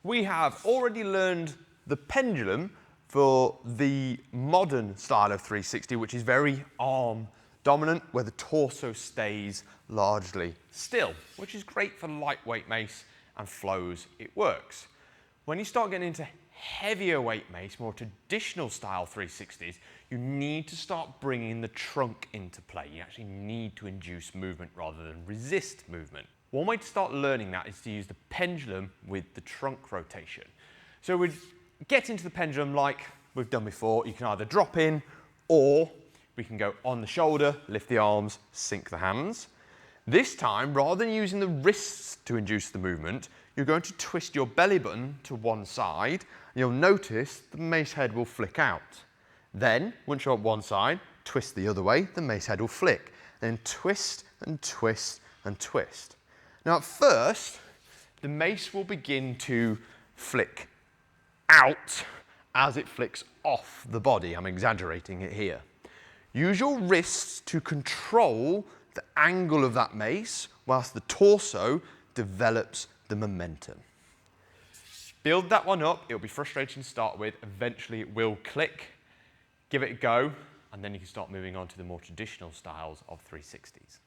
We have already learned the pendulum for the modern style of 360, which is very arm dominant, where the torso stays largely still, which is great for lightweight mace and flows. It works. When you start getting into heavier weight mace, more traditional style 360s, you need to start bringing the trunk into play. You actually need to induce movement rather than resist movement. One way to start learning that is to use the pendulum with the trunk rotation. So we'd get into the pendulum like we've done before. You can either drop in, or we can go on the shoulder, lift the arms, sink the hands. This time, rather than using the wrists to induce the movement, you're going to twist your belly button to one side, and you'll notice the mace head will flick out. Then, once you're on one side, twist the other way, the mace head will flick. Then twist and twist and twist. Now at first, the mace will begin to flick out as it flicks off the body. I'm exaggerating it here. Use your wrists to control the angle of that mace whilst the torso develops the momentum. Build that one up. It'll be frustrating to start with. Eventually it will click. Give it a go, and then you can start moving on to the more traditional styles of 360s.